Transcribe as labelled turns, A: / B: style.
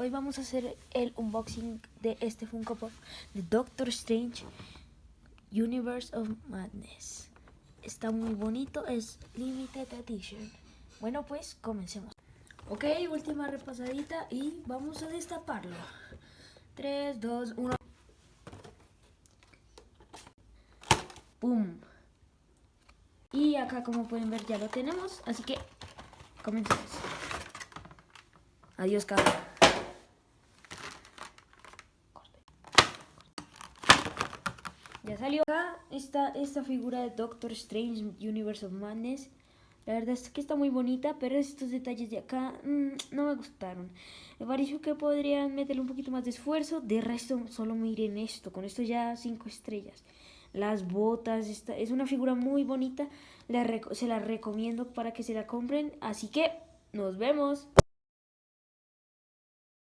A: Hoy vamos a hacer el unboxing de este Funko Pop de Doctor Strange Universe of Madness. Está muy bonito, es Limited Edition. Bueno, pues comencemos. Ok, última repasadita y vamos a destaparlo. 3, 2, 1. ¡Pum! Y acá, como pueden ver, ya lo tenemos, así que comencemos. Adiós, cámara. Ya salió acá esta figura de Doctor Strange Universe of Madness. La verdad es que está muy bonita, pero estos detalles de acá no me gustaron. Me pareció que podrían meterle un poquito más de esfuerzo. De resto, solo miren esto. Con esto ya 5 estrellas. Las botas, es una figura muy bonita. Se la recomiendo para que se la compren. Así que, nos vemos.